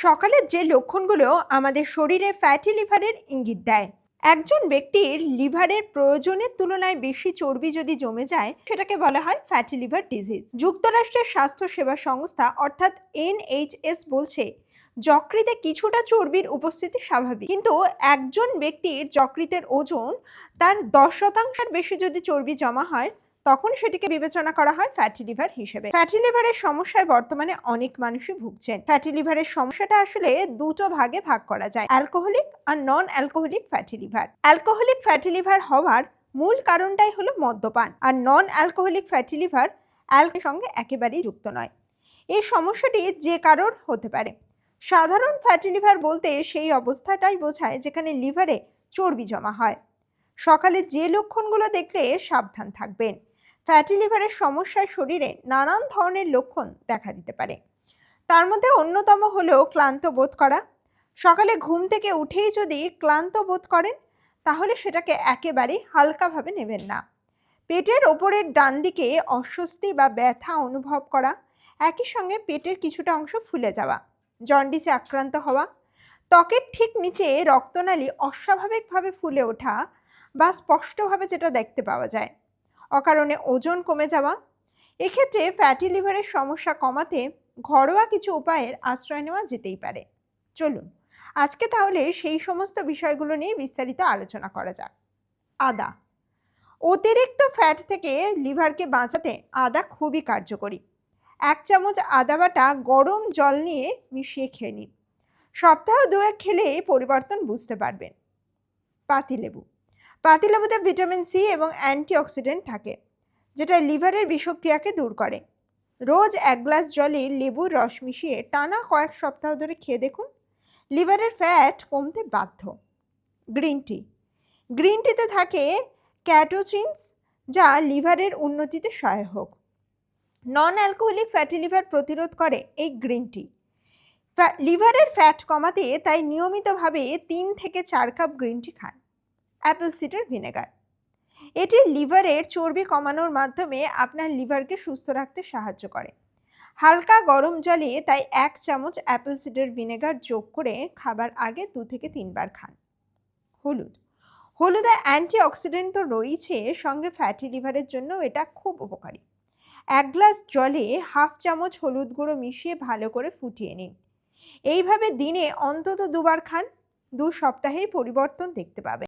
সকালের যে লক্ষণগুলো আমাদের শরীরে ফ্যাটি লিভারের ইঙ্গিত দেয়। একজন ব্যক্তির লিভারের প্রয়োজনের তুলনায় বেশি চর্বি যদি জমে যায় সেটাকে বলা হয় ফ্যাটি লিভার ডিজিজ। যুক্তরাষ্ট্রের স্বাস্থ্য সেবা সংস্থা অর্থাৎ NHS বলছে যকৃতে কিছুটা চর্বির উপস্থিতি স্বাভাবিক, কিন্তু একজন ব্যক্তির যকৃতের ওজন তার 10% বেশি যদি চর্বি জমা হয় তখন সেটিকে বিবেচনা করা হয় ফ্যাটি লিভার হিসেবে। ফ্যাটি লিভারের সমস্যায় বর্তমানে অনেক মানুষই ভুগছেন। ফ্যাটি লিভারের সমস্যাটা আসলে দুটো ভাগে ভাগ করা যায়, অ্যালকোহলিক আর non alcoholic fatty liver. Alcoholic fatty liver হওয়ার মূল কারণটাই হলো মদ্যপান, আর নন অ্যালকোহলিক ফ্যাটি লিভার অ্যালকোহলের সঙ্গে একেবারেই যুক্ত নয়। এই সমস্যাটি যে কারোর হতে পারে। সাধারণ ফ্যাটি লিভার বলতে সেই অবস্থাটাই বোঝায় যেখানে লিভারে চর্বি জমা হয়। সকালে যে লক্ষণগুলো দেখলে সাবধান থাকবেন। ফ্যাটি লিভারের সমস্যায় শরীরে নানান ধরনের লক্ষণ দেখা দিতে পারে। তার মধ্যে অন্যতম হলো ক্লান্ত বোধ করা। সকালে ঘুম থেকে উঠেই যদি ক্লান্ত বোধ করেন তাহলে সেটাকে একেবারেই হালকাভাবে নেবেন না। পেটের ওপরের ডান দিকে অস্বস্তি বা ব্যথা অনুভব করা, একই সঙ্গে পেটের কিছুটা অংশ ফুলে যাওয়া, জন্ডিসে আক্রান্ত হওয়া, ত্বকের ঠিক নিচে রক্তনালী অস্বাভাবিকভাবে ফুলে ওঠা বা স্পষ্টভাবে যেটা দেখতে পাওয়া যায়, অকারণে ওজন কমে যাওয়া। এক্ষেত্রে ফ্যাটি লিভারের সমস্যা কমাতে ঘরোয়া কিছু উপায়ের আশ্রয় নেওয়া যেতেই পারে। চলুন আজকে তাহলে সেই সমস্ত বিষয়গুলো নিয়ে বিস্তারিত আলোচনা করা যাক। আদা। অতিরিক্ত ফ্যাট থেকে লিভারকে বাঁচাতে আদা খুবই কার্যকরী। 1 চামচ আদা বাটা গরম জল নিয়ে মিশিয়ে খেয়ে নিন। সপ্তাহ 2 খেলে পরিবর্তন বুঝতে পারবেন। পাতিলেবু। পাতিলেবুতে ভিটামিন সি এবং অ্যান্টিঅক্সিডেন্ট থাকে, যেটা লিভারের বিষক্রিয়াকে দূর করে। রোজ 1 গ্লাস জলে লেবুর রস মিশিয়ে টানা কয়েক সপ্তাহ ধরে খেয়ে দেখুন, লিভারের ফ্যাট কমতে বাধ্য। Green tea. গ্রিন টিতে থাকে ক্যাটোচিনস, যা লিভারের উন্নতিতে সহায়ক। নন অ্যালকোহলিক ফ্যাটি লিভার প্রতিরোধ করে এই গ্রিন টি। লিভারের ফ্যাট কমাতে তাই নিয়মিতভাবে 3 থেকে 4 কাপ গ্রিন টি খান। Apple cider vinegar. এটি লিভারের চর্বি কমানোর মাধ্যমে আপনার লিভারকে সুস্থ রাখতে সাহায্য করে। হালকা গরম জলে তাই 1 চামচ অ্যাপেল সিডার ভিনেগার যোগ করে খাবার আগে 2 থেকে 3 বার খান। হলুদ। হলুদে অ্যান্টিঅক্সিডেন্ট তো রয়েছে, সঙ্গে ফ্যাটি লিভারের জন্য এটা খুব উপকারী। 1 গ্লাস জলে হাফ চামচ হলুদ গুঁড়ো মিশিয়ে ভালো করে ফুটিয়ে নিন। এইভাবে দিনে অন্তত 2 বার খান। 2 সপ্তাহেই পরিবর্তন দেখতে পাবেন।